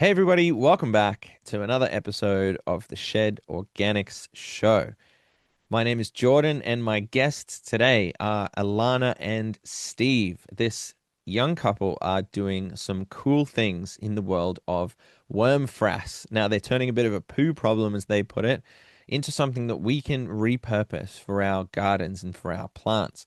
Hey everybody, welcome back to another episode of the Shed Organics Show. My name is Jordan and my guests today are Alana and Steve. This young couple are doing some cool things in the world of worm frass. Now they're turning a bit of a poo problem, as they put it, into something that we can repurpose for our gardens and for our plants.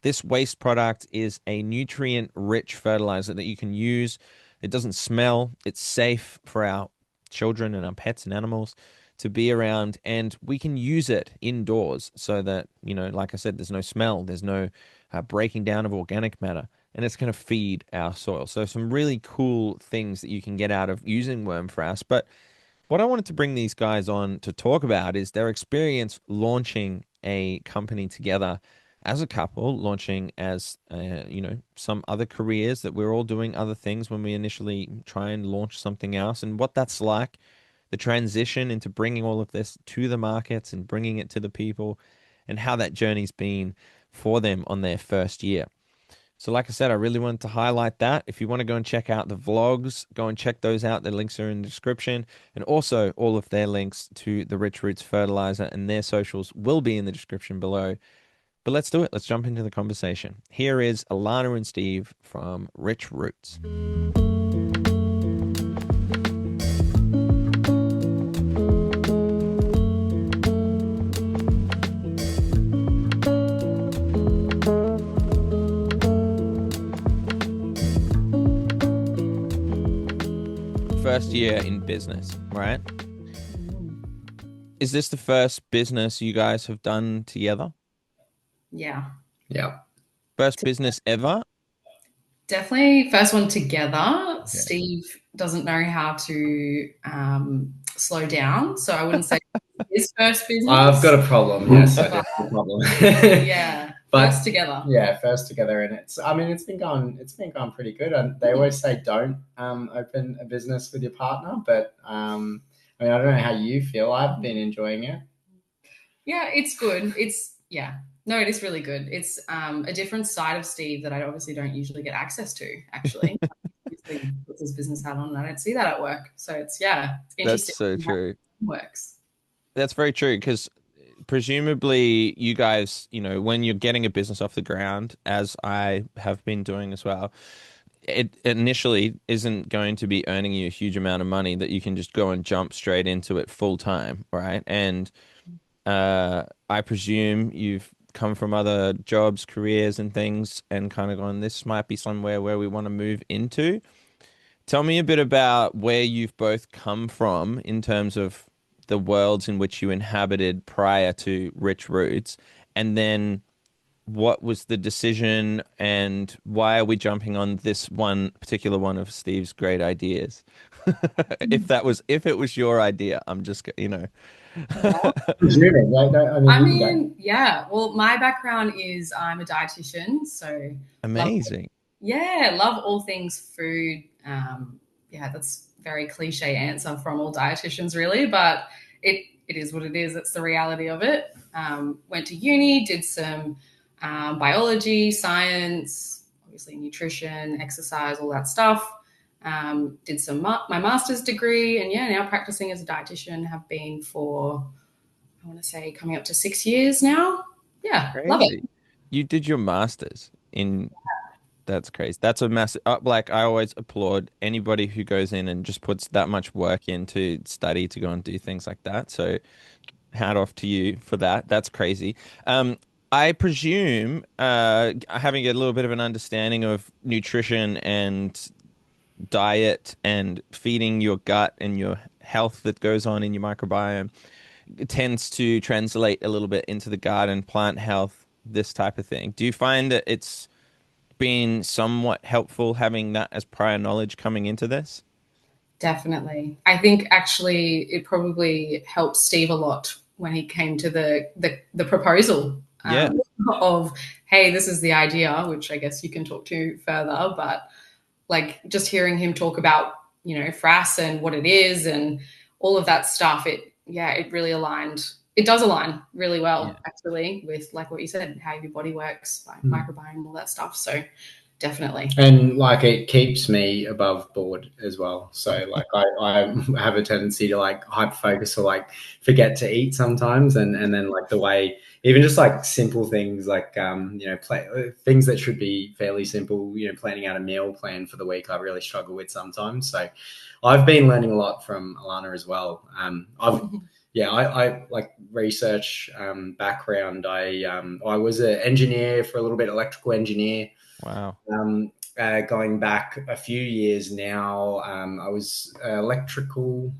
This waste product is a nutrient-rich fertilizer that you can use. It doesn't smell. It's safe for our children and our pets and animals to be around, and we can use it indoors so that, like I said, there's no smell, there's no breaking down of organic matter, and it's going to feed our soil. So some really cool things that you can get out of using worm frass. But what I wanted to bring these guys on to talk about is their experience launching a company together as a couple, launching as, some other careers that we're all doing other things when we initially try and launch something else, and what that's like, the transition into bringing all of this to the markets and bringing it to the people, and how that journey's been for them on their first year. So like I said, I really wanted to highlight that. If you want to go and check out the vlogs, go and check those out. The links are in the description. And also all of their links to the Rich Roots Fertilizer and their socials will be in the description below. But let's do it. Let's jump into the conversation. Here is Alana and Steve from Rich Roots. First year in business, right? Is this the first business you guys have done together? Yeah, Yeah. First business ever? definitely first one together. Yeah. Steve doesn't know how to slow down, so I wouldn't say his first I've business. got a problem. Yes, I do But have a problem. yeah, But first together. yeah, first together, and it's been going pretty good. And they always say don't open a business with your partner, but I mean, I don't know how you feel. I've been enjoying it. Yeah, it's good. No, it is really good. It's a different side of Steve that I obviously don't usually get access to. Actually, he usually puts his business hat on, and I don't see that at work. So it's That's interesting so how true. it works. That's very true because presumably you guys, when you're getting a business off the ground, as I have been doing as well, it initially isn't going to be earning you a huge amount of money that you can just go and jump straight into it full time, right? And I presume you've come from other jobs, careers, and things, and kind of gone, this might be somewhere where we want to move into. Tell me a bit about where you've both come from in terms of the worlds in which you inhabited prior to Rich Roots, and then what was the decision and why are we jumping on this one particular one of Steve's great ideas? If it was your idea, I'm just, Yeah. Presuming, like, I mean, I you can go. mean, yeah. Well, my background is I'm a dietitian, so love, Amazing. yeah, love all things food. Yeah, that's a very cliche answer from all dietitians, really, but it is what it is. It's the reality of it. Went to uni, did some biology, science, obviously nutrition, exercise, all that stuff. Did my master's degree, and yeah, now practicing as a dietitian. Have been for I want to say coming up to 6 years now. Yeah, love it. Crazy. You did your master's in That's crazy. That's a massive, like, I always applaud anybody who goes in and just puts that much work into study to go and do things like that. So, hat off to you for that. That's crazy. I presume, having a little bit of an understanding of nutrition and diet and feeding your gut and your health that goes on in your microbiome, it tends to translate a little bit into the garden, plant health, this type of thing. Do you find that it's been somewhat helpful having that as prior knowledge coming into this? Definitely. I think actually it probably helped Steve a lot when he came to the proposal Yeah. of, hey, this is the idea, which I guess you can talk to further, but like just hearing him talk about, Frass and what it is and all of that stuff, it really aligned. It does align really Yeah. well, actually, with like what you said, how your body works, Hmm. microbiome, all that stuff. So definitely. And like it keeps me above board as well. So like I have a tendency to like hyper focus or like forget to eat sometimes, and then like the way even just like simple things like things that should be fairly simple, planning out a meal plan for the week, I really struggle with sometimes. So I've been learning a lot from Alana as well. I like research background. I was an engineer for a little bit, electrical engineer. Wow. Going back a few years now, I was electrical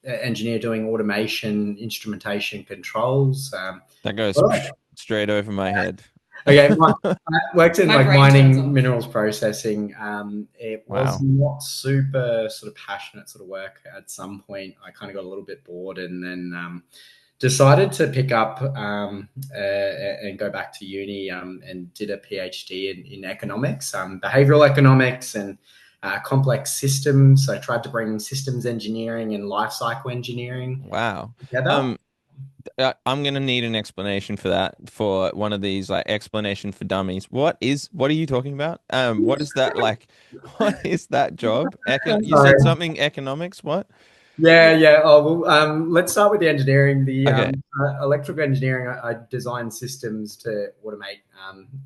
engineer doing automation, instrumentation, controls. That goes Well, straight over my head. okay, I worked in My like brain turns mining, off. minerals processing. It was Wow. not super sort of passionate sort of work. At some point, I kind of got a little bit bored, and then decided to pick up and go back to uni and did a PhD in economics, behavioral economics, and complex systems. So I tried to bring systems engineering and life cycle engineering Wow. together. I'm gonna need an explanation for that, for one of these like explanation for dummies. What are you talking about? What is that like? What is that job? You said So, something economics. What? yeah. Oh, well, let's start with the engineering. The Okay. electrical engineering, I design systems to automate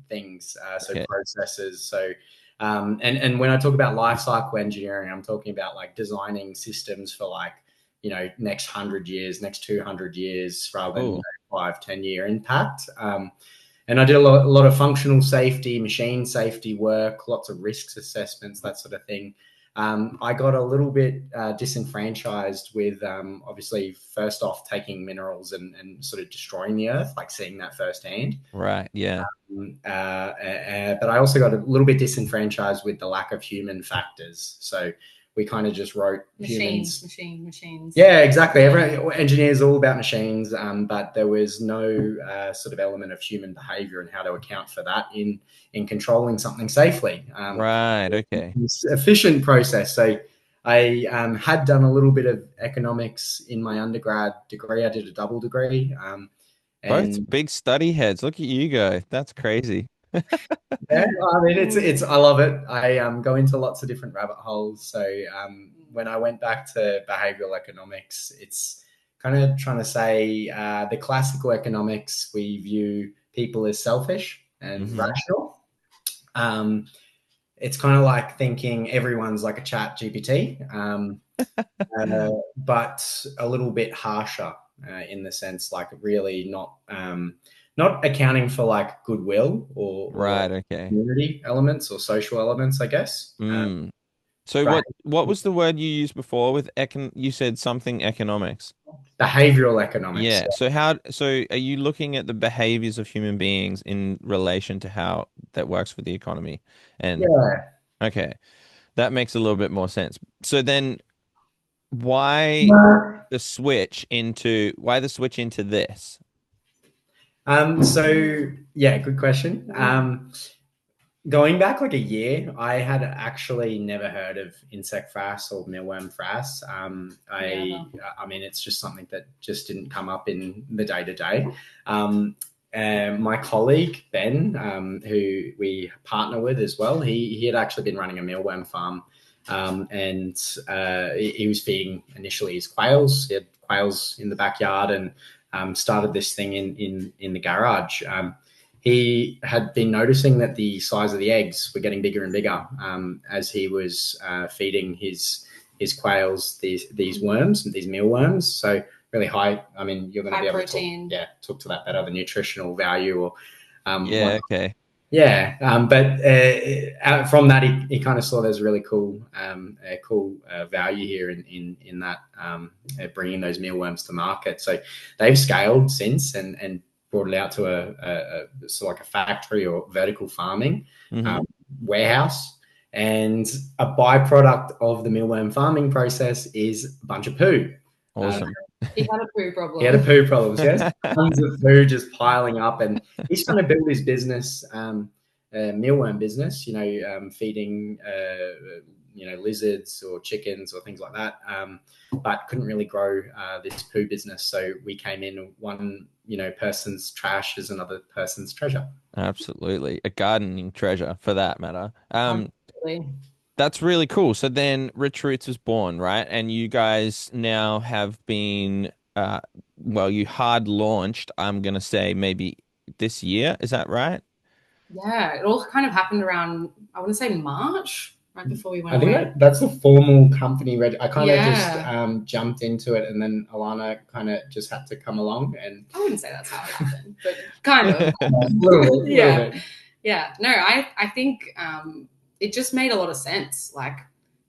things, so Okay. processes. So, and when I talk about life cycle engineering, I'm talking about like designing systems for like next 100 years, next 200 years, rather than Cool. 5, 10 year impact. And I did a lot of functional safety, machine safety work, lots of risks assessments, that sort of thing. I got a little bit disenfranchised with obviously first off taking minerals and sort of destroying the earth, like seeing that firsthand. Right. Yeah. But I also got a little bit disenfranchised with the lack of human factors. So we kind of just wrote Machines. Yeah, exactly. Engineers are all about machines, but there was no sort of element of human behavior and how to account for that in controlling something safely. Right. Okay. It's an efficient process. So I had done a little bit of economics in my undergrad degree. I did a double degree, Both and big study heads. Look at you go. That's crazy. yeah, I mean, it's I love it. I go into lots of different rabbit holes. So when I went back to behavioral economics, it's kind of trying to say the classical economics, we view people as selfish and Hmm. rational. Um, it's kind of like thinking everyone's like a chat GPT, but a little bit harsher in the sense like really not accounting for like goodwill or Right. Okay. community elements or social elements, I guess. Mm. So But what was the word you used before with you said something economics? behavioral economics. Yeah. So are you looking at the behaviors of human beings in relation to how that works for the economy? And Yeah. okay, that makes a little bit more sense. So then why Yeah. why the switch into this? So yeah, good question. Going back like a year, I had actually never heard of insect frass or mealworm frass. I mean, it's just something that just didn't come up in the day to day. And my colleague Ben, who we partner with as well, he had actually been running a mealworm farm, and he was feeding initially his quails. He had quails in the backyard and started this thing in the garage. He had been noticing that the size of the eggs were getting bigger and bigger as he was feeding his quails these worms, these mealworms. So really high. I mean, you're going to be able protein. to talk to that better, the nutritional value or Yeah, okay. yeah. But from that, he kind of saw there's really cool value here in that bringing those mealworms to market. So they've scaled since and brought it out to a sort of like a factory or vertical farming Hmm. warehouse. And a byproduct of the mealworm farming process is a bunch of poo. Awesome. He had a poo problem. He had a poo problem. So he has tons of poo just piling up, and he's trying to build his business, mealworm business. Feeding lizards or chickens or things like that, but couldn't really grow this poo business. So we came in one person's trash is another person's treasure. Absolutely. A gardening treasure for that matter. Absolutely. That's really cool. So then Rich Roots was born, right? And you guys now have been, well, you hard launched, I'm gonna say maybe this year. Is that right? Yeah, it all kind of happened around, I want to say March, right before we went I think away. that's the formal company I kind of just Yeah. jumped into it, and then Alana kind of just had to come along, and I wouldn't say that's how it happened, but kind of. a little Yeah. bit. Yeah. No, I think it just made a lot of sense. Like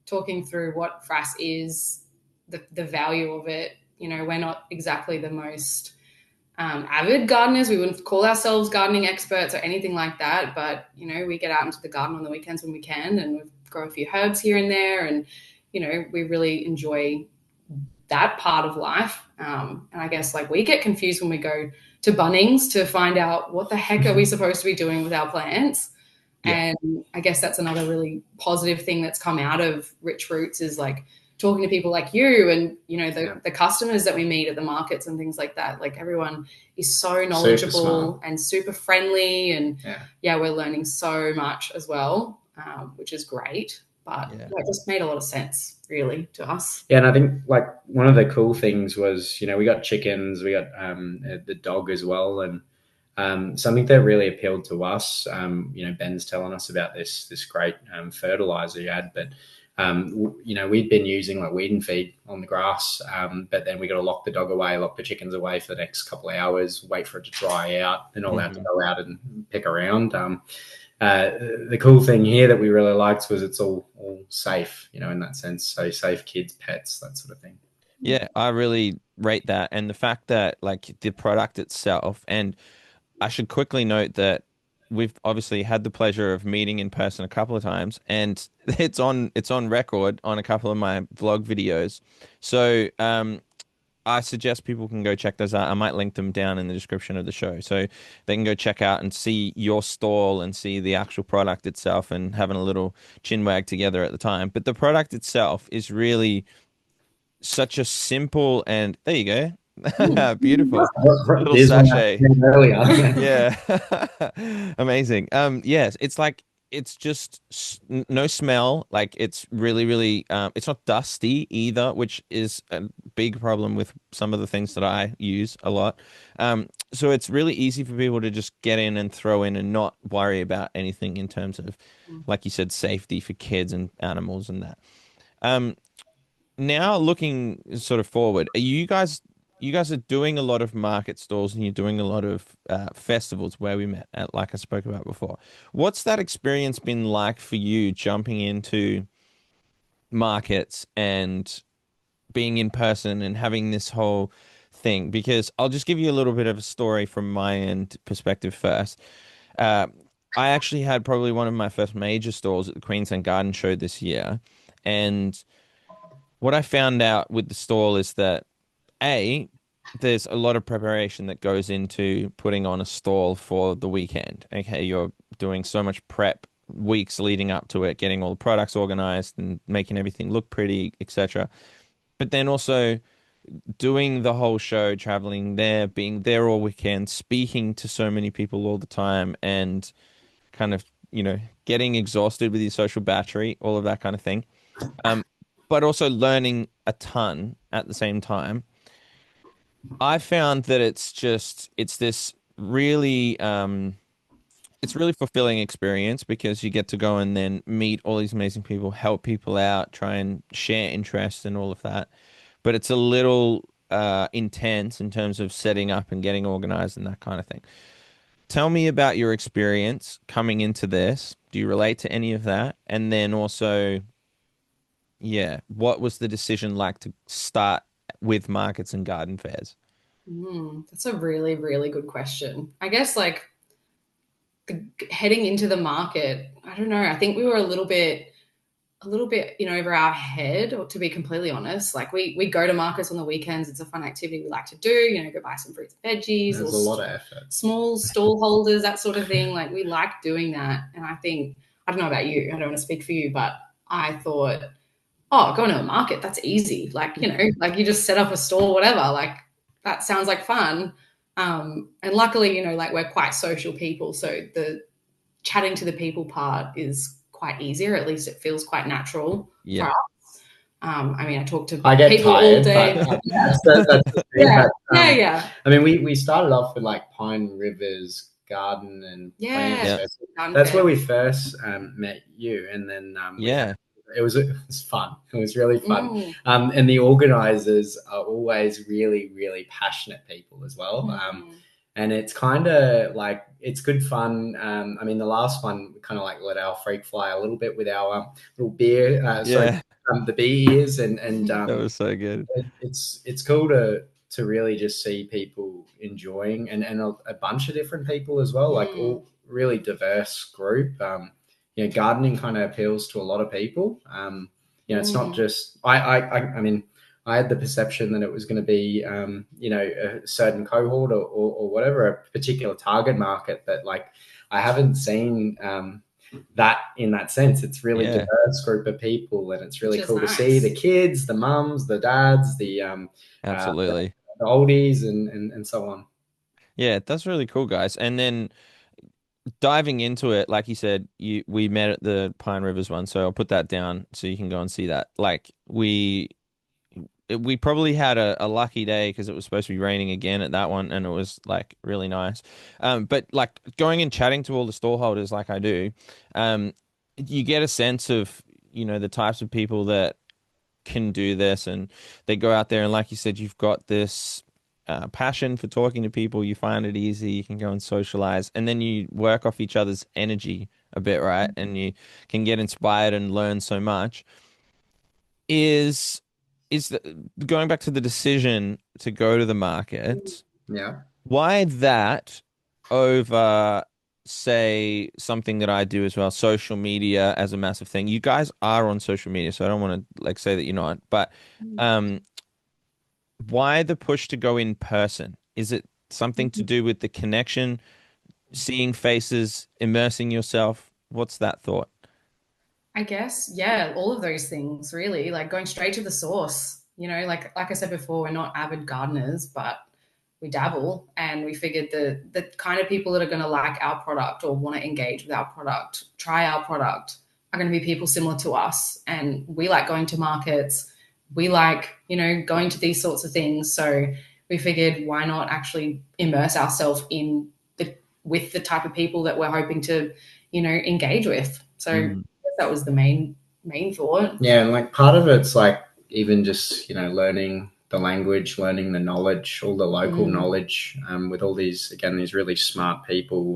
talking through what Frass is, the value of it. We're not exactly the most avid gardeners. We wouldn't call ourselves gardening experts or anything like that. But, we get out into the garden on the weekends when we can, and we grow a few herbs here and there. And, we really enjoy that part of life. And I guess like we get confused when we go to Bunnings to find out what the heck are we supposed to be doing with our plants. Yeah. And I guess that's another really positive thing that's come out of Rich Roots is like talking to people like you and, the customers that we meet at the markets and things like that. Like everyone is so knowledgeable and super friendly. And we're learning so much as well, which is great. But it just made a lot of sense, really, to us. Yeah, and I think like one of the cool things was, we got chickens, we got the dog as well, and something that really appealed to us. Ben's telling us about this great fertilizer you had, but we'd been using like weed and feed on the grass, but then we got to lock the dog away, lock the chickens away for the next couple of hours, wait for it to dry out, then allowed to go out and pick around. The cool thing here that we really liked was it's all safe, in that sense. So safe kids, pets, that sort of thing. Yeah, I really rate that. And the fact that like the product itself, and I should quickly note that we've obviously had the pleasure of meeting in person a couple of times, and it's on record on a couple of my vlog videos. So I suggest people can go check those out. I might link them down in the description of the show. So they can go check out and see your stall and see the actual product itself and having a little chin wag together at the time. But the product itself is really such a simple and there you go. Beautiful. Little sachet. Earlier. Yeah. Amazing. Yes, it's like it's just no smell. Like it's really, really it's not dusty either, which is a big problem with some of the things that I use a lot. So it's really easy for people to just get in and throw in and not worry about anything in terms of, like you said, safety for kids and animals and that. Now looking sort of forward, are you guys are doing a lot of market stalls and you're doing a lot of festivals where we met at, like I spoke about before. What's that experience been like for you jumping into markets and being in person and having this whole thing? Because I'll just give you a little bit of a story from my end perspective first. Uh, I actually had probably one of my first major stalls at the Queensland Garden Show this year. And what I found out with the stall is that there's a lot of preparation that goes into putting on a stall for the weekend. Okay, you're doing so much prep weeks leading up to it, getting all the products organized and making everything look pretty, etc. But then also doing the whole show, traveling there, being there all weekend, speaking to so many people all the time, and kind of, getting exhausted with your social battery, all of that kind of thing. But also learning a ton at the same time. I found that it's this really it's really fulfilling experience because you get to go and then meet all these amazing people, help people out, try and share interests and all of that. But it's a little intense in terms of setting up and getting organized and that kind of thing. Tell me about your experience coming into this. Do you relate to any of that? And then also, yeah, what was the decision like to start with markets and garden fairs? That's a really, really good question. I guess like heading into the market, I don't know. I think we were a little bit over our head, or to be completely honest. Like we go to markets on the weekends. It's a fun activity we like to do. Go buy some fruits and veggies. There's a lot of effort. Small stall holders, that sort of thing. Like we like doing that. And I think, I don't know about you. I don't want to speak for you, but I thought, oh, going to a market, that's easy. Like, like you just set up a stall, whatever. Like that sounds like fun. And luckily, like we're quite social people, so the chatting to the people part is quite easier. At least it feels quite natural for Yeah. us. I mean, I talk to I get people all tired, day. but that's the thing. Yeah, But, yeah. I mean, we started off with like Pine Rivers Garden and Plants Yeah. Yeah. Festival. That's where we first met you, and then we had Yeah. it was fun. It was really fun. Mm. And the organizers are always really, really passionate people as well. And it's kind of like it's good fun. I mean, the last one we kind of like let our freak fly a little bit with our little beer. Yeah. The beers and That was so good. it's cool to really just see people enjoying and a bunch of different people as well, like all really diverse group. Gardening kind of appeals to a lot of people. It's not just I mean, I had the perception that it was going to be, a certain cohort or whatever, a particular target market, but like I haven't seen that in that sense. It's really Yeah. diverse group of people, and it's really cool to Nice. see the kids, the mums, the dads, Absolutely. the oldies, and so on. Yeah, that's really cool, guys. And then diving into it, like you said, we met at the Pine Rivers one, so I'll put that down so you can go and see that. Like we probably had a lucky day because it was supposed to be raining again at that one, and it was like really nice. But like going and chatting to all the stallholders, like I do, you get a sense of the types of people that can do this, and they go out there, and like you said, you've got this passion for talking to people. You find it easy. You can go and socialize, and then you work off each other's energy a bit, right? And you can get inspired and learn so much. Is going back to the decision to go to the market? Yeah. Why that over, say, something that I do as well, social media as a massive thing? You guys are on social media, so I don't want to like say that you're not, but um, why the push to go in person? Is it something to do with the connection, seeing faces, immersing yourself? What's that thought? I guess, yeah, all of those things really, like going straight to the source. Like I said before, we're not avid gardeners, but we dabble, and we figured the kind of people that are going to like our product or want to engage with our product, try our product, are going to be people similar to us. And we like going to markets. We like, going to these sorts of things. So we figured, why not actually immerse ourselves with the type of people that we're hoping to, engage with. So that was the main thought. Yeah, and like part of it's like even just learning the language, learning the knowledge, all the local knowledge, with all these really smart people.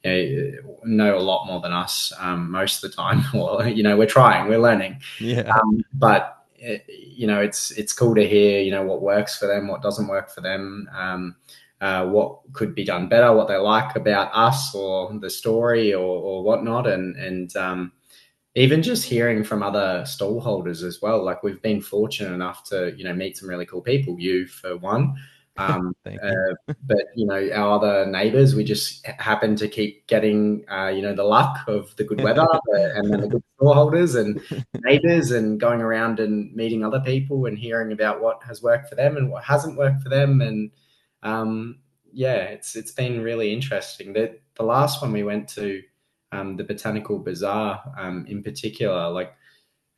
They know a lot more than us most of the time. Well, we're trying, we're learning, Yeah. but it's cool to hear what works for them, what doesn't work for them. What could be done better, what they like about us or the story or whatnot, and even just hearing from other stallholders as well. Like we've been fortunate enough to meet some really cool people. You for one, Thank you. but our other neighbours, we just happen to keep getting the luck of the good weather and then the good stallholders and neighbours, and going around and meeting other people and hearing about what has worked for them and what hasn't worked for them. And it's been really interesting. The last one we went to, the Botanical Bazaar, in particular, like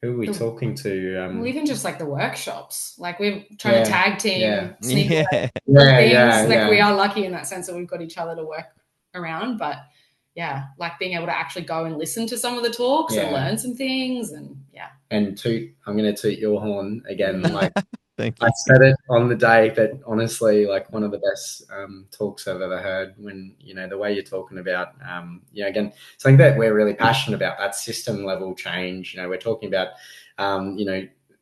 who are we talking to? Well, even just like the workshops, like we're trying to tag team, sneak Yeah. things. Like we are lucky in that sense that we've got each other to work around. But yeah, like being able to actually go and listen to some of the talks and learn some things, and And I'm going to toot your horn again. Like Thank I you. said it on the day, but honestly, like one of the best talks I've ever heard. When the way you're talking about, again, something that we're really passionate about, that system level change. We're talking about,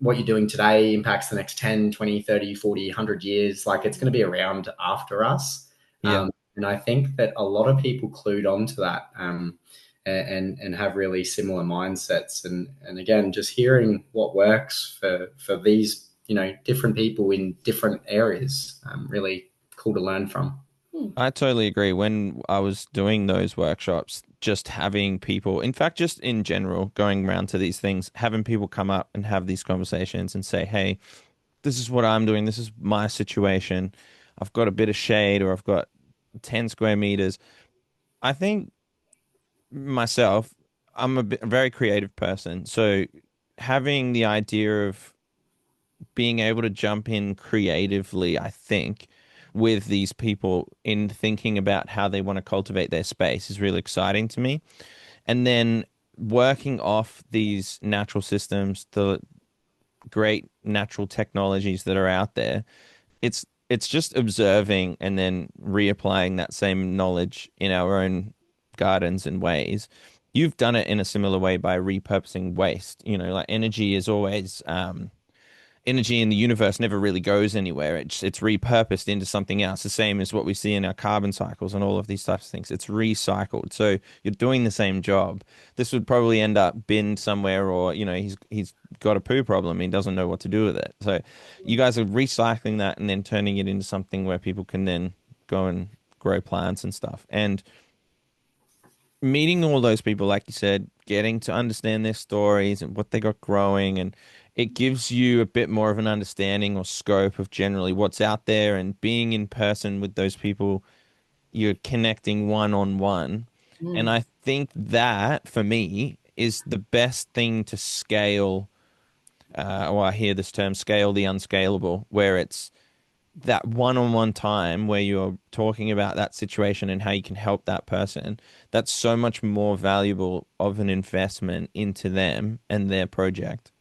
what you're doing today impacts the next 10, 20, 30, 40, 100 years. Like it's going to be around after us. Yeah. And I think that a lot of people clued onto that, and have really similar mindsets. And again, just hearing what works for these different people in different areas. Really cool to learn from. I totally agree. When I was doing those workshops, just having people, in fact, just in general, going around to these things, having people come up and have these conversations and say, hey, this is what I'm doing. This is my situation. I've got a bit of shade, or I've got 10 square meters. I think myself, a very creative person. So having the idea of being able to jump in creatively, I think, with these people in thinking about how they want to cultivate their space is really exciting to me. And then working off these natural systems, the great natural technologies that are out there, it's just observing and then reapplying that same knowledge in our own gardens and ways. You've done it in a similar way by repurposing waste. Like energy is always energy in the universe never really goes anywhere. It's repurposed into something else. The same as what we see in our carbon cycles and all of these types of things. It's recycled. So you're doing the same job. This would probably end up binned somewhere, or he's got a poo problem. He doesn't know what to do with it. So you guys are recycling that and then turning it into something where people can then go and grow plants and stuff. And meeting all those people, like you said, getting to understand their stories and what they got growing, and it gives you a bit more of an understanding or scope of generally what's out there, and being in person with those people, you're connecting one on one. And Mm. I think that for me is the best thing to scale, or I hear this term, scale the unscalable, where it's that one-on-one time where you're talking about that situation and how you can help that person. That's so much more valuable of an investment into them and their project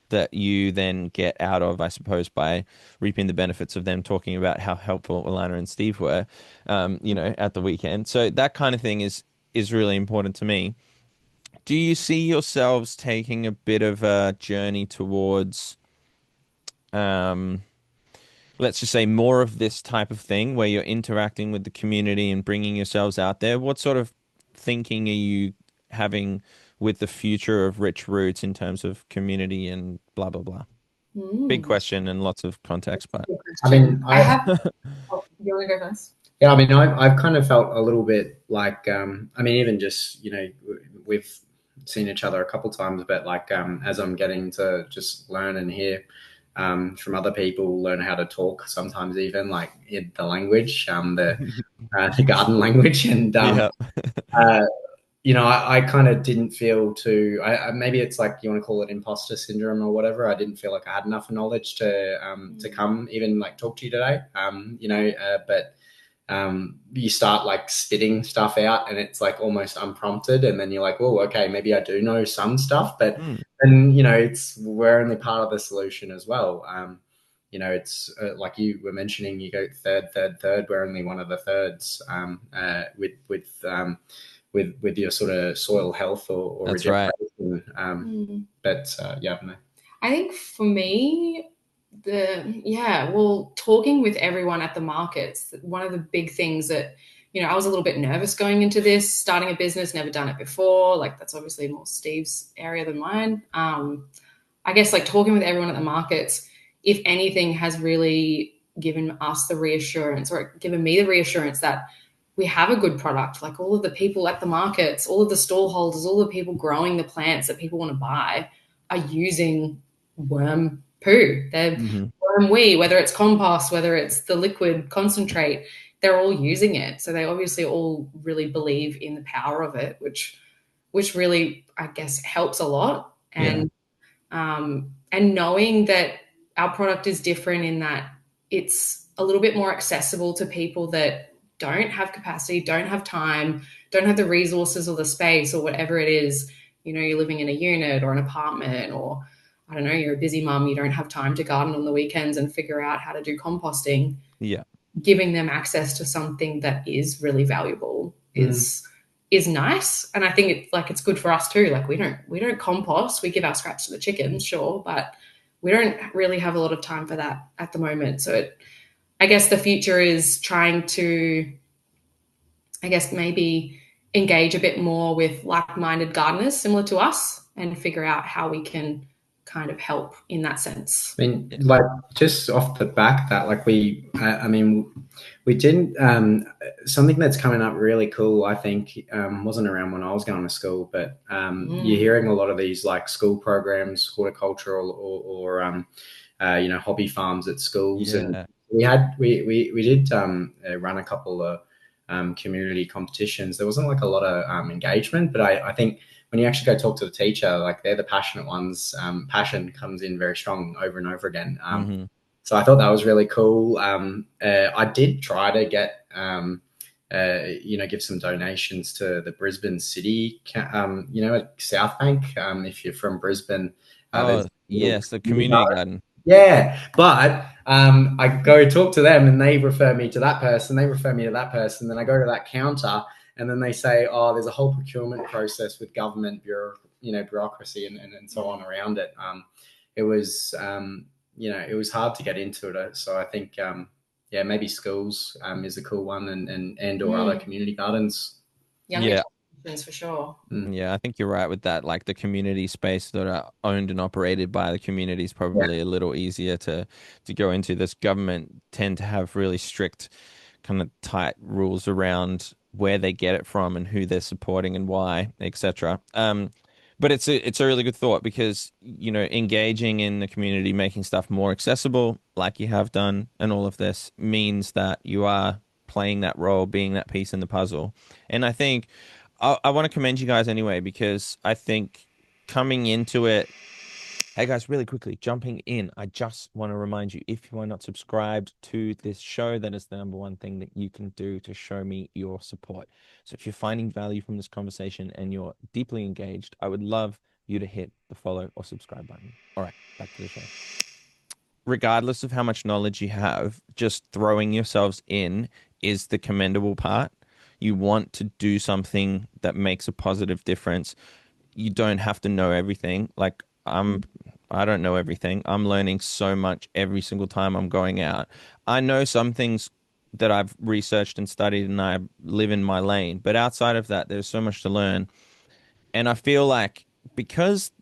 that you then get out of, I suppose, by reaping the benefits of them talking about how helpful Alana and Steve were, at the weekend. So that kind of thing is really important to me. Do you see yourselves taking a bit of a journey towards, um, let's just say, more of this type of thing where you're interacting with the community and bringing yourselves out there? What sort of thinking are you having with the future of Rich Roots in terms of community and blah, blah, blah? Big Mm. question and lots of context, but Good I question. mean, I have. Oh, you want to go first? yeah, I mean, I've kind of felt a little bit like, I mean, even just, we've seen each other a couple times, but like, as I'm getting to just learn and hear from other people, learn how to talk, sometimes even like in the language, the garden language, and yeah. uh, I kind of didn't feel maybe it's like you want to call it imposter syndrome or whatever. I didn't feel like I had enough knowledge to come even like talk to you today. But you start like spitting stuff out and it's like almost unprompted, and then you're like, oh, okay, maybe I do know some stuff, but Mm, and we're only part of the solution as well. It's like you were mentioning, you go third. We're only one of the thirds with your sort of soil health or that's right. regeneration. But yeah, no. I think for me, talking with everyone at the markets, one of the big things that, I was a little bit nervous going into this, starting a business, never done it before. Like that's obviously more Steve's area than mine. I guess like talking with everyone at the markets, if anything, has really given us the reassurance, or given me the reassurance that we have a good product. Like all of the people at the markets, all of the stall holders, all the people growing the plants that people want to buy are using worm poo. They're Hmm. worm wee, whether it's compost, whether it's the liquid concentrate, they're all using it. So they obviously all really believe in the power of it, which really, I guess, helps a lot. Yeah. And knowing that our product is different in that it's a little bit more accessible to people that don't have capacity, don't have time, don't have the resources or the space or whatever it is. You're living in a unit or an apartment, or I don't know, you're a busy mum, you don't have time to garden on the weekends and figure out how to do composting. Yeah. Giving them access to something that is really valuable is nice. And I think it's good for us too. Like we don't compost, we give our scraps to the chickens, sure, but we don't really have a lot of time for that at the moment. So I guess the future is trying to, I guess, maybe engage a bit more with like-minded gardeners similar to us and figure out how we can kind of help in that sense. I mean, Yeah. like just off the back that like I mean, we didn't something that's coming up really cool. I think wasn't around when I was going to school, but you're hearing a lot of these like school programs, horticultural or hobby farms at schools, and Yeah. We did run a couple of community competitions. There wasn't like a lot of engagement, but I think when you actually go talk to the teacher, like they're the passionate ones. Passion comes in very strong over and over again. So I thought that was really cool. I did try to get give some donations to the Brisbane City, at South Bank. If you're from Brisbane, Oh, yes, the community garden. yeah, but I go talk to them and they refer me to that person. They refer me to that person. Then I go to that counter and then they say, "Oh, there's a whole procurement process with government bureaucracy and so on around it." It was it was hard to get into it. So I think maybe schools is a cool one and or other community gardens. Younger for sure. Yeah, I think you're right with that. Like the community space that are owned and operated by the community is probably a little easier to go into. This government tend to have really strict, kind of tight rules around where they get it from and who they're supporting and why, etc. But it's a really good thought because, engaging in the community, making stuff more accessible, like you have done, and all of this means that you are playing that role, being that piece in the puzzle. And I think I want to commend you guys anyway, because I think coming into it, hey guys, really quickly, jumping in, I just want to remind you, if you are not subscribed to this show, that is the number one thing that you can do to show me your support. So if you're finding value from this conversation and you're deeply engaged, I would love you to hit the follow or subscribe button. All right, back to the show. Regardless of how much knowledge you have, just throwing yourselves in is the commendable part. You want to do something that makes a positive difference. You don't have to know everything. Like I don't know everything. I'm learning so much every single time I'm going out. I know some things that I've researched and studied and I live in my lane, but outside of that, there's so much to learn. And I feel like because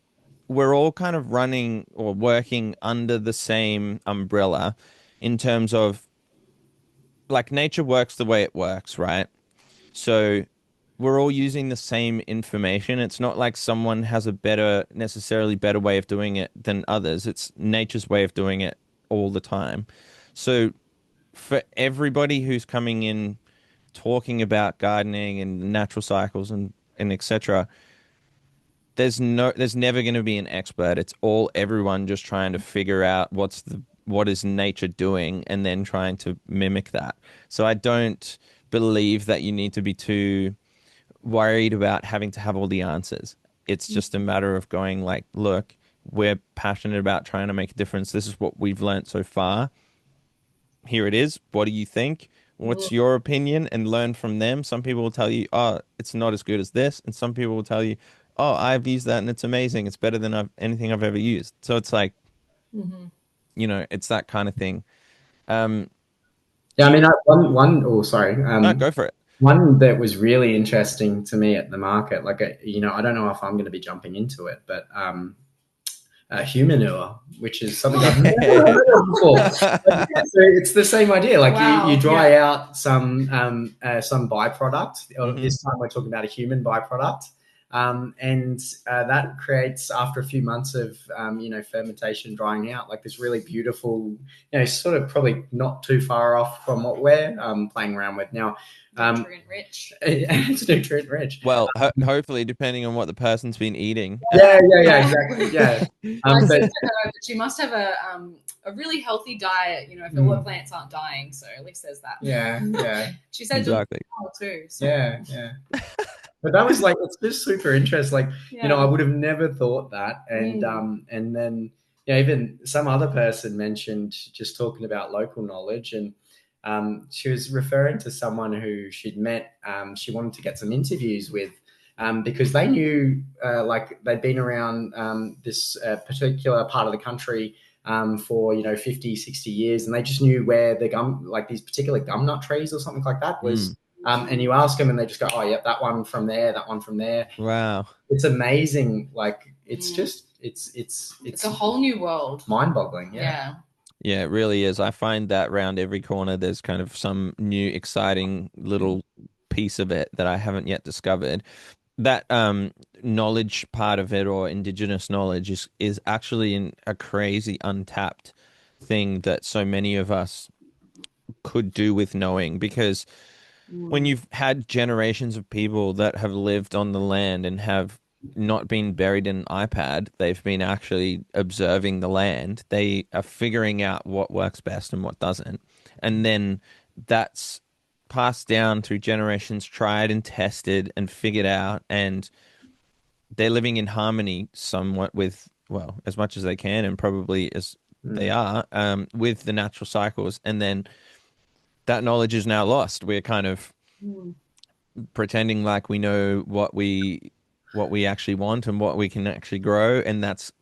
we're all kind of running or working under the same umbrella in terms of, like, nature works the way it works, right? So we're all using the same information. It's not like someone has a necessarily better way of doing it than others. It's nature's way of doing it all the time. So for everybody who's coming in talking about gardening and natural cycles and etc., there's never going to be an expert. It's all everyone just trying to figure out what is nature doing and then trying to mimic that. So I don't believe that you need to be too worried about having to have all the answers. It's just a matter of going like, look, we're passionate about trying to make a difference. This is what we've learned so far. Here it is. What do you think? What's your opinion? And learn from them. Some people will tell you, oh, it's not as good as this. And some people will tell you, oh, I've used that and it's amazing. It's better than anything I've ever used. So it's like, it's that kind of thing. I mean, oh, sorry. No, go for it. One that was really interesting to me at the market, like, I don't know if I'm going to be jumping into it, but humanure, which is something I've never heard of before. So it's the same idea. Like you dry out some byproduct. This time we're talking about a human byproduct. And that creates, after a few months of fermentation, drying out, like this really beautiful, sort of probably not too far off from what we're playing around with now. Nutrient rich. It's nutrient rich. Well, hopefully, depending on what the person's been eating. Yeah, exactly. Yeah. But she must have a really healthy diet, if all her plants aren't dying. So at least there's that. Yeah. She said exactly too. So. Yeah. But that was like, it's just super interesting. Like, I would have never thought that. And then even some other person mentioned, just talking about local knowledge, and she was referring to someone who she'd met. She wanted to get some interviews with because they knew like they'd been around this particular part of the country for 50, 60 years, and they just knew where the gum, like these particular gum nut trees or something like that was. And you ask them and they just go, oh, yep, that one from there, that one from there. Wow. It's amazing. Like, it's just, it's a whole new world. Mind-boggling. Yeah, it really is. I find that around every corner, there's kind of some new, exciting little piece of it that I haven't yet discovered. That knowledge part of it, or indigenous knowledge, is actually a crazy untapped thing that so many of us could do with knowing, because when you've had generations of people that have lived on the land and have not been buried in an iPad, they've been actually observing the land. They are figuring out what works best and what doesn't. And then that's passed down through generations, tried and tested and figured out. And they're living in harmony somewhat with, well, as much as they can, and probably as they are, with the natural cycles. And then that knowledge is now lost. We're kind of pretending like we know what we actually want and what we can actually grow, and that's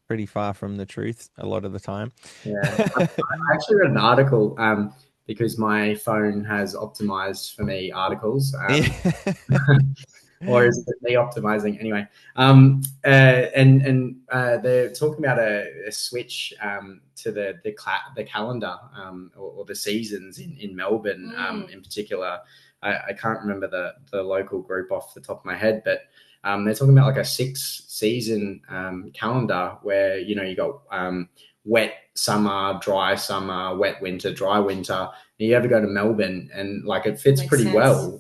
pretty far from the truth a lot of the time. Yeah, I actually read an article because my phone has optimized for me articles. Or is it me optimizing anyway? They're talking about a switch to the calendar or the seasons in Melbourne in particular. I can't remember the local group off the top of my head, but they're talking about like a 6-season calendar where you got wet summer, dry summer, wet winter, dry winter. And you ever go to Melbourne and like it fits pretty sense. Well.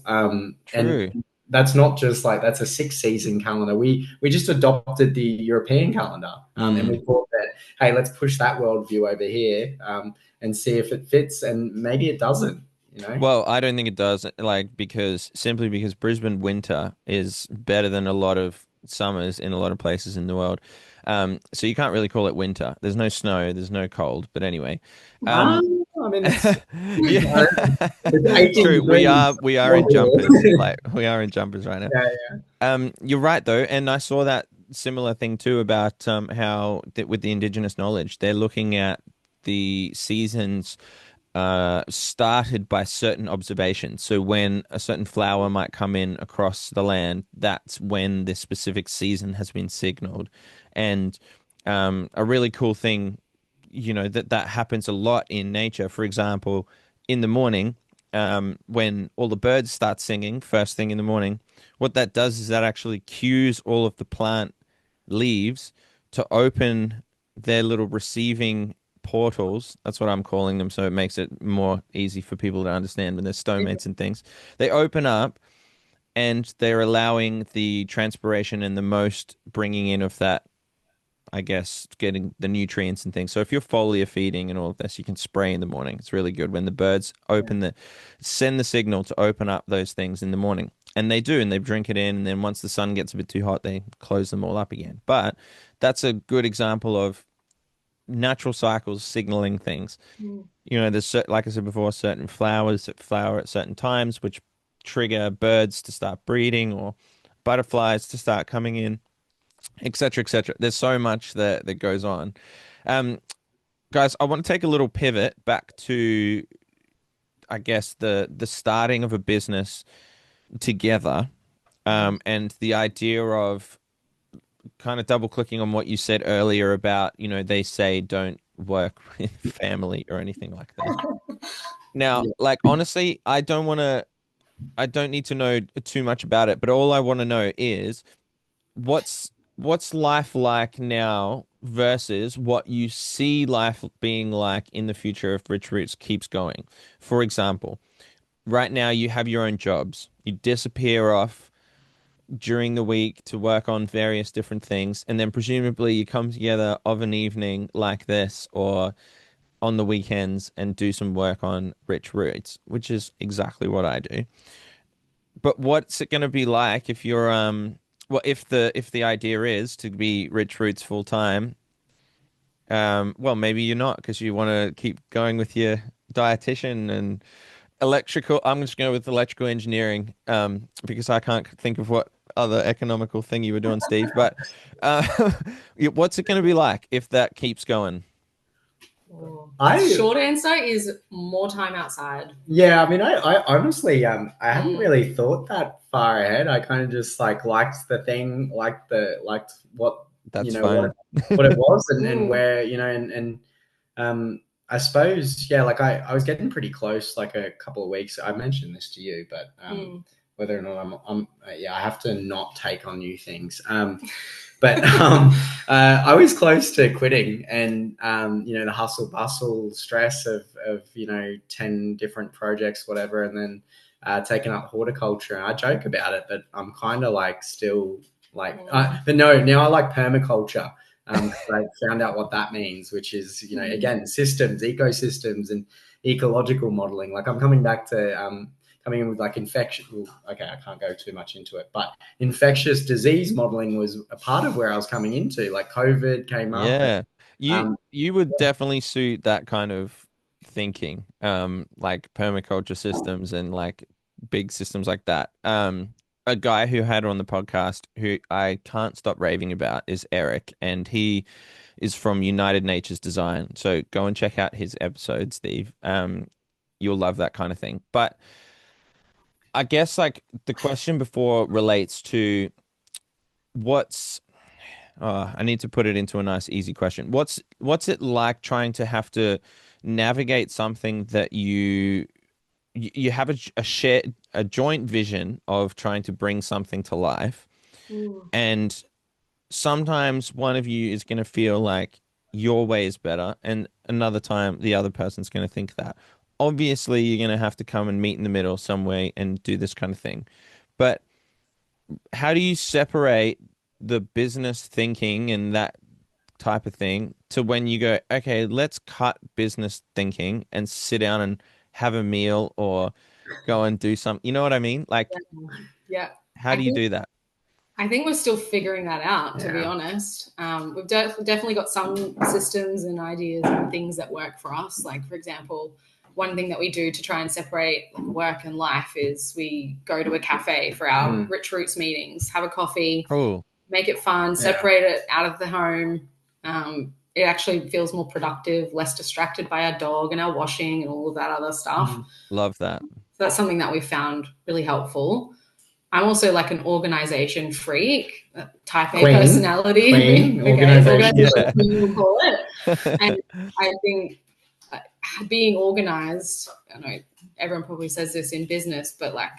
True. And that's not just like that's a 6-season calendar. We just adopted the European calendar, and we thought that, hey, let's push that worldview over here and see if it fits, and maybe it doesn't. Well, I don't think it does, like, simply because Brisbane winter is better than a lot of summers in a lot of places in the world. So you can't really call it winter. There's no snow, there's no cold. But anyway, I mean, yeah, it's true. We are in jumpers, here. like we are in jumpers right now. Yeah. You're right though, and I saw that similar thing too about how that with the indigenous knowledge, they're looking at the seasons started by certain observations. So when a certain flower might come in across the land, that's when this specific season has been signaled. And a really cool thing, that happens a lot in nature. For example, in the morning, when all the birds start singing first thing in the morning, what that does is that actually cues all of the plant leaves to open their little receiving portals. That's what I'm calling them, so it makes it more easy for people to understand when there's stomates and things. They open up and they're allowing the transpiration and the most bringing in of that, I guess, getting the nutrients and things. So if you're foliar feeding and all of this, you can spray in the morning. It's really good when the birds send the signal to open up those things in the morning. And they do, and they drink it in, and then once the sun gets a bit too hot, they close them all up again. But that's a good example of natural cycles signaling things. There's, like I said before, certain flowers that flower at certain times, which trigger birds to start breeding or butterflies to start coming in, etc., etc. There's so much that goes on. Guys, I want to take a little pivot back to, I guess, the starting of a business together, and the idea of kind of double clicking on what you said earlier about, they say don't work with family or anything like that. Now, like, honestly, I don't need to know too much about it, but all I want to know is what's life like now versus what you see life being like in the future if Rich Roots keeps going. For example, right now you have your own jobs. You disappear off during the week to work on various different things, and then presumably you come together of an evening like this or on the weekends and do some work on Rich Roots, which is exactly what I do. But what's it going to be like if you're if the idea is to be Rich Roots full time? Well, maybe you're not, because you want to keep going with your dietitian and electrical. I'm just going with electrical engineering, because I can't think of what other economical thing you were doing, Steve. But what's it going to be like if that keeps going? Short answer is more time outside. Yeah, I mean, I honestly, I hadn't really thought that far ahead. I kind of just liked the thing, liked what That's fine. what it was, and where I suppose, yeah, like I was getting pretty close, like a couple of weeks. I mentioned this to you, but whether or not I have to not take on new things. But I was close to quitting, and the hustle bustle stress of 10 different projects, whatever, and then taking up horticulture. And I joke about it, but I'm kind of like still like, but no, now I like permaculture. I found out what that means, which is, again, systems, ecosystems, and ecological modeling. Like I'm coming back to coming in with like infection. Okay, I can't go too much into it, but infectious disease modeling was a part of where I was coming into. Like COVID came up. Yeah. And, You would definitely suit that kind of thinking, like permaculture systems and like big systems like that. A guy who had on the podcast who I can't stop raving about is Eric, and he is from United Nature's Design. So go and check out his episode, Steve. You'll love that kind of thing. But I guess like the question before relates to what's I need to put it into a nice, easy question. What's it like trying to have to navigate something that you have a joint vision of trying to bring something to life, and sometimes one of you is going to feel like your way is better, and another time the other person's going to think that. Obviously, you're going to have to come and meet in the middle some way and do this kind of thing. But how do you separate the business thinking and that type of thing to when you go, okay, let's cut business thinking and sit down and have a meal or go and do something? You know what I mean? Like, Yeah. how do you do that? I think we're still figuring that out, to be honest. We've definitely got some systems and ideas and things that work for us. Like, for example, one thing that we do to try and separate work and life is we go to a cafe for our Rich Roots meetings, have a coffee, Cool. make it fun, separate it out of the home. It actually feels more productive, less distracted by our dog and our washing and all of that other stuff. Love that. So that's something that we found really helpful. I'm also like an organization freak, type A personality. Queen, organization, Yeah. we'll call it. And I think being organized, I know everyone probably says this in business, but like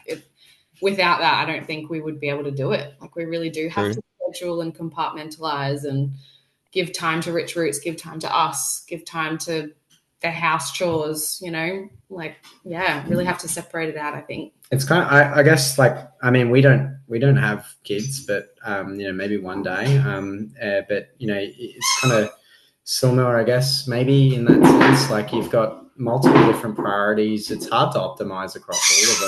without that, I don't think we would be able to do it. Like we really do have to schedule and compartmentalize and give time to Rich Roots, give time to us, give time to the house chores, really have to separate it out, I think. It's kind of, I guess, like, I mean, we don't have kids, but maybe one day. But it's kind of similar, I guess, maybe in that sense. Like you've got multiple different priorities. It's hard to optimize across all of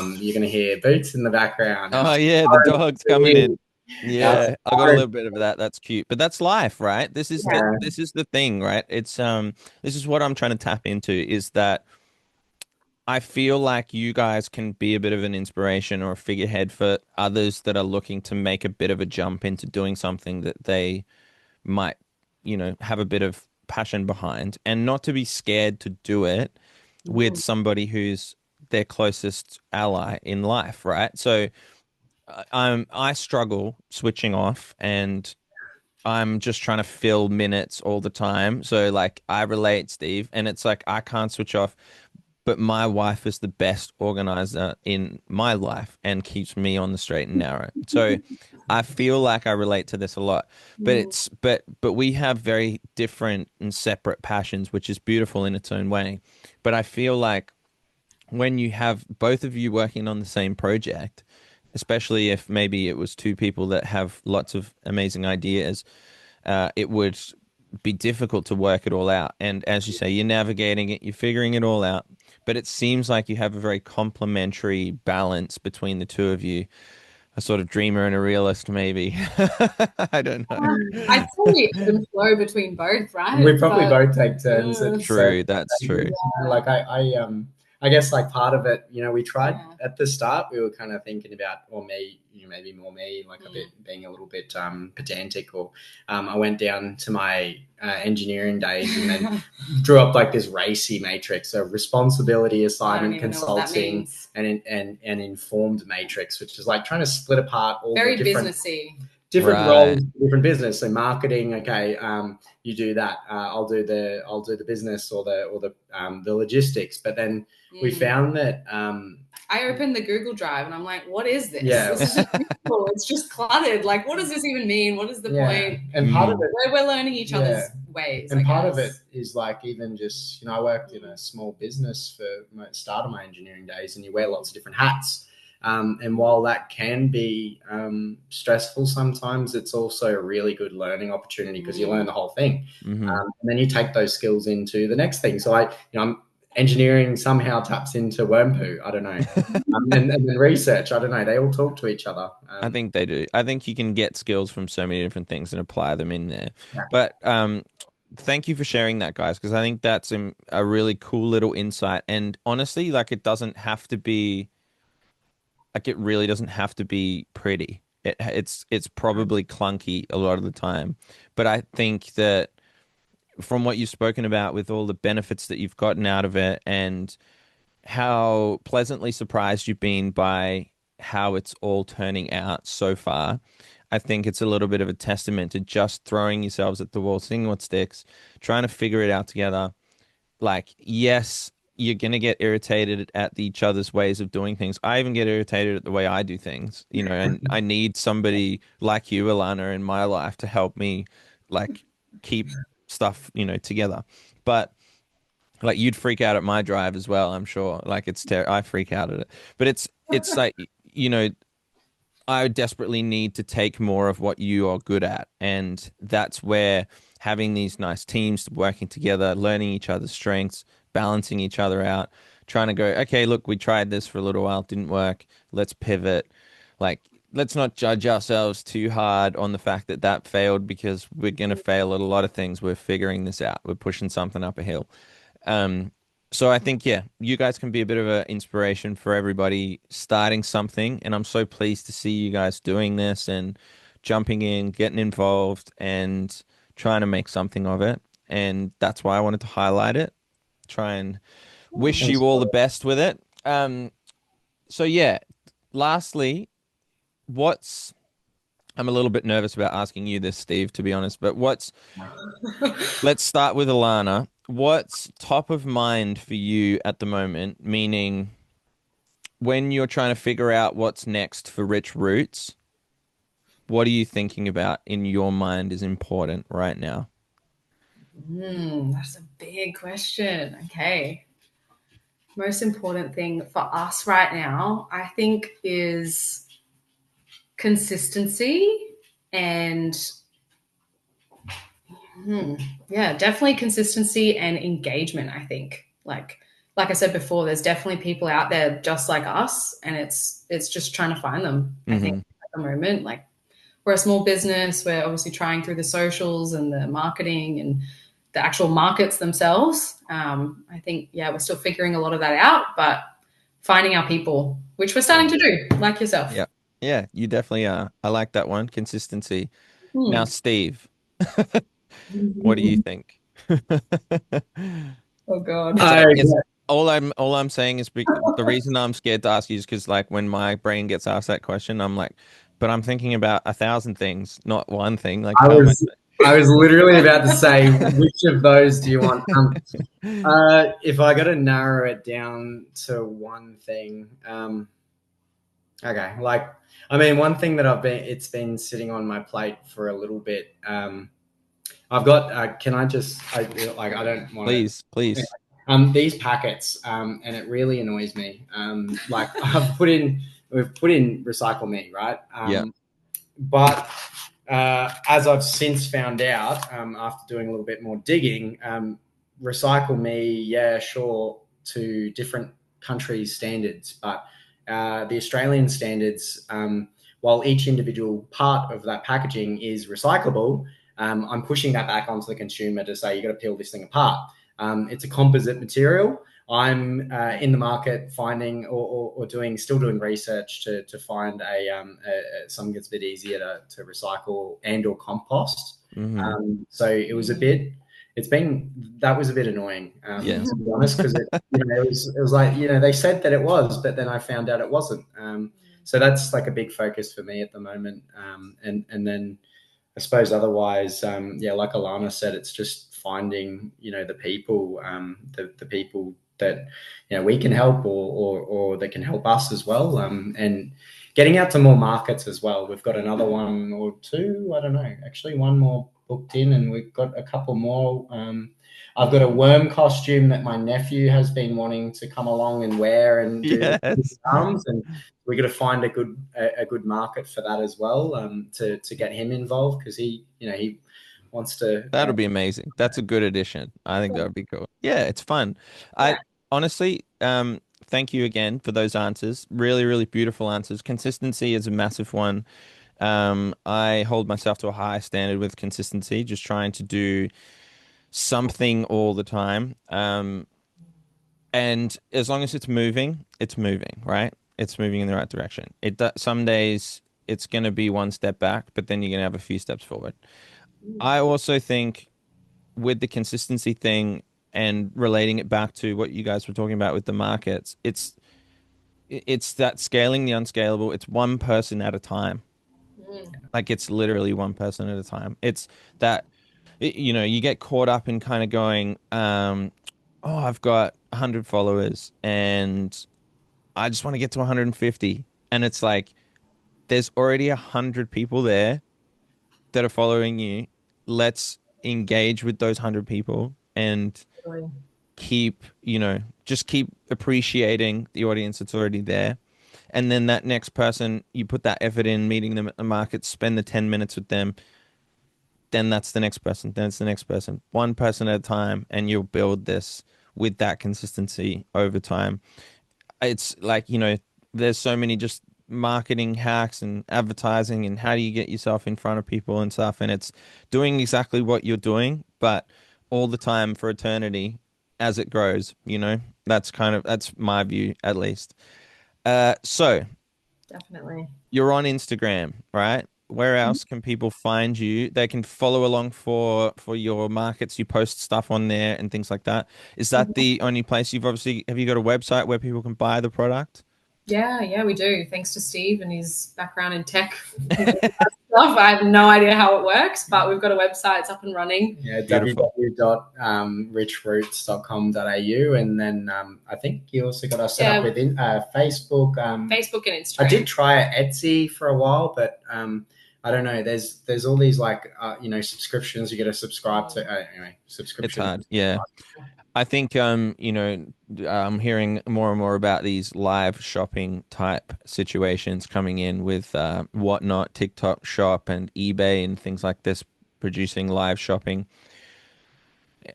them. You're going to hear boots in the background. Oh yeah, the dog's coming in. Yeah, I got a little bit of that. That's cute, but that's life, right? This is the thing, right? It's this is what I'm trying to tap into, is that I feel like you guys can be a bit of an inspiration or a figurehead for others that are looking to make a bit of a jump into doing something that they might, have a bit of passion behind, and not to be scared to do it with somebody who's their closest ally in life, right? So I struggle switching off, and I'm just trying to fill minutes all the time. So like I relate, Steve, and it's like I can't switch off, but my wife is the best organizer in my life and keeps me on the straight and narrow. So I feel like I relate to this a lot. But we have very different and separate passions, which is beautiful in its own way. But I feel like when you have both of you working on the same project, especially if maybe it was two people that have lots of amazing ideas, it would be difficult to work it all out. And as you say, you're navigating it, you're figuring it all out. But it seems like you have a very complementary balance between the two of you. A sort of dreamer and a realist, maybe. I don't know. I'd say ebb and flow between both, right? We probably both take turns. True, that's true. Like I guess like part of it, we tried at the start. We were kind of thinking about, or me, maybe more me, like a bit being a little bit pedantic. Or I went down to my engineering days and then drew up like this racy matrix, so responsibility, assignment, consulting, and informed matrix, which is like trying to split apart all very the different businessy. Different roles, different business. So marketing, okay, you do that. I'll do the business or the logistics. But then we found that I opened the Google Drive and I'm like, what is this? Yeah. This is just beautiful. It's just cluttered. Like, what does this even mean? What is the point? And part of it, we're learning each other's ways. And part of it is like, even just, you know, I worked in a small business for the start of my engineering days, and you wear lots of different hats. And while that can be stressful sometimes, it's also a really good learning opportunity because you learn the whole thing. And then you take those skills into the next thing. So engineering somehow taps into worm poo. I don't know. And then research, I don't know. They all talk to each other. I think they do. I think you can get skills from so many different things and apply them in there. Yeah. But thank you for sharing that, guys, because I think that's a really cool little insight. And honestly, like, it doesn't have to be, like, it really doesn't have to be pretty. It's probably clunky a lot of the time. But I think that from what you've spoken about with all the benefits that you've gotten out of it and how pleasantly surprised you've been by how it's all turning out so far, I think it's a little bit of a testament to just throwing yourselves at the wall, seeing what sticks, trying to figure it out together. Like, yes, you're going to get irritated at each other's ways of doing things. I even get irritated at the way I do things, you know, and I need somebody like you, Alana, in my life to help me, like, keep stuff, you know, together. But like, you'd freak out at my drive as well, I'm sure. Like, I freak out at it. But it's like, you know, I desperately need to take more of what you are good at. And that's where having these nice teams working together, learning each other's strengths, balancing each other out, trying to go, okay, look, we tried this for a little while, didn't work. Let's pivot. Like, let's not judge ourselves too hard on the fact that that failed, because we're going to fail at a lot of things. We're figuring this out. We're pushing something up a hill. So I think, yeah, you guys can be a bit of an inspiration for everybody starting something. And I'm so pleased to see you guys doing this and jumping in, getting involved and trying to make something of it. And that's why I wanted to highlight it, try and wish you all the best with it. So yeah, lastly, I'm a little bit nervous about asking you this, Steve, to be honest, but let's start with Alana. What's top of mind for you at the moment? Meaning, when you're trying to figure out what's next for Rich Roots, what are you thinking about in your mind is important right now? That's a big question. Okay. Most important thing for us right now, I think, is consistency and definitely consistency and engagement. I think, like I said before, there's definitely people out there just like us, and it's just trying to find them. I think at the moment, like, we're a small business, we're obviously trying through the socials and the marketing and the actual markets themselves. I think, we're still figuring a lot of that out, but finding our people, which we're starting to do, like yourself. Yeah, you definitely are. I like that one, consistency. Now, Steve, what do you think? Oh God. All I'm saying is, the reason I'm scared to ask you is because, like, when my brain gets asked that question, I'm like, but I'm thinking about 1,000 things, not one thing. Like, I was literally about to say, which of those do you want? If I got to narrow it down to one thing, okay, like, I mean, one thing that it's been sitting on my plate for a little bit. I've got. Can I just? I don't want. Please. These packets, and it really annoys me. Like, we've put in Recycle Me, right? But as I've since found out, after doing a little bit more digging, Recycle Me, sure, to different countries' standards, but the Australian standards, while each individual part of that packaging is recyclable, I'm pushing that back onto the consumer to say, you got to peel this thing apart. It's a composite material. I'm in the market finding or still doing research to find something that's a bit easier to recycle and or compost. So it was that was a bit annoying, to be honest, because it was like, they said that it was, but then I found out it wasn't. So that's like a big focus for me at the moment. And then I suppose otherwise, like Alana said, it's just finding, the people, the people that, we can help, or that can help us as well. And getting out to more markets as well. We've got another one or two, I don't know, actually one more booked in, and we've got a couple more. I've got a worm costume that my nephew has been wanting to come along and wear and do Yes. arms, and we're going to find a good market for that as well, to get him involved, because he wants to. That'll be amazing. That's a good addition. I think that would be cool. Yeah, it's fun. Yeah. I honestly, thank you again for those answers. Really, really beautiful answers. Consistency is a massive one. I hold myself to a high standard with consistency, just trying to do something all the time. And as long as it's moving, right? It's moving in the right direction. Some days it's going to be one step back, but then you're going to have a few steps forward. I also think with the consistency thing and relating it back to what you guys were talking about with the markets, it's that scaling the unscalable. It's one person at a time. Like it's literally one person at a time. It's that you get caught up in kind of going, oh, I've got 100 followers and I just want to get to 150. And it's like there's already 100 people there that are following you. Let's engage with those 100 people and keep, just keep appreciating the audience that's already there. And then that next person, you put that effort in, meeting them at the market, spend the 10 minutes with them. Then that's the next person. Then it's the next person. One person at a time. And you'll build this with that consistency over time. It's like, there's so many just marketing hacks and advertising and how do you get yourself in front of people and stuff. And it's doing exactly what you're doing, but all the time for eternity as it grows, that's my view at least. So Definitely. you're on Instagram, right? Where else can people find you? They can follow along for your markets. You post stuff on there and things like that. Is that the only place have you got a website where people can buy the product? Yeah, we do. Thanks to Steve and his background in tech stuff. I have no idea how it works, but we've got a website. It's up and running. Yeah, Beautiful. www.richroots.com.au, and then I think you also got us set up with Facebook. Facebook and Instagram. I did try Etsy for a while, but I don't know. There's all these subscriptions you got to subscribe to. Anyway, subscription. It's hard. Yeah. I think I'm hearing more and more about these live shopping type situations coming in with Whatnot, TikTok Shop, and eBay and things like this producing live shopping.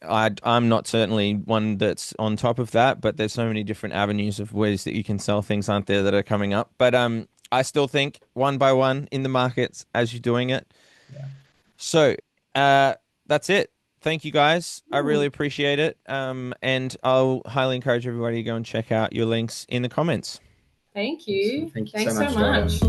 I'm not certainly one that's on top of that, but there's so many different avenues of ways that you can sell things, aren't there, that are coming up. But I still think one by one in the markets as you're doing it. Yeah. So that's it. Thank you guys. I really appreciate it. And I'll highly encourage everybody to go and check out your links in the comments. Thank you. Awesome. Thank you Thanks so much.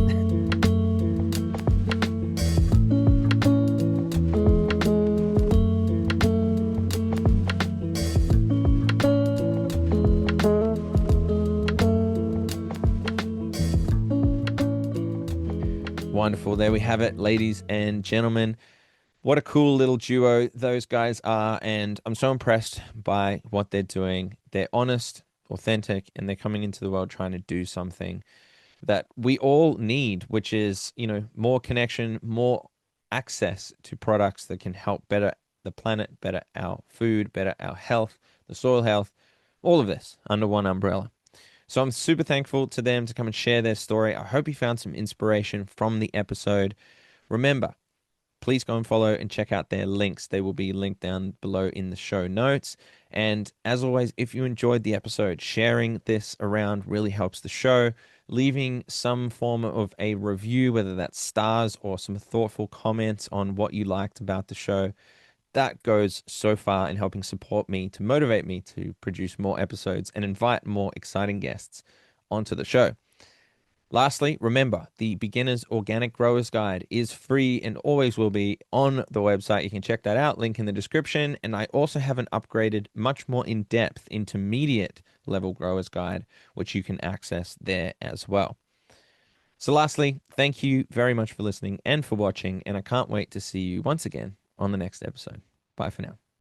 Wonderful. There we have it, ladies and gentlemen. What a cool little duo those guys are, and I'm so impressed by what they're doing. They're honest, authentic, and they're coming into the world trying to do something that we all need, which is, more connection, more access to products that can help better the planet, better our food, better our health, the soil health, all of this under one umbrella. So I'm super thankful to them to come and share their story. I hope you found some inspiration from the episode. Remember, please go and follow and check out their links. They will be linked down below in the show notes. And as always, if you enjoyed the episode, sharing this around really helps the show. Leaving some form of a review, whether that's stars or some thoughtful comments on what you liked about the show, that goes so far in helping support me to motivate me to produce more episodes and invite more exciting guests onto the show. Lastly, remember, the Beginner's Organic Growers Guide is free and always will be on the website. You can check that out, link in the description. And I also have an upgraded, much more in-depth, intermediate level growers guide, which you can access there as well. So lastly, thank you very much for listening and for watching. And I can't wait to see you once again on the next episode. Bye for now.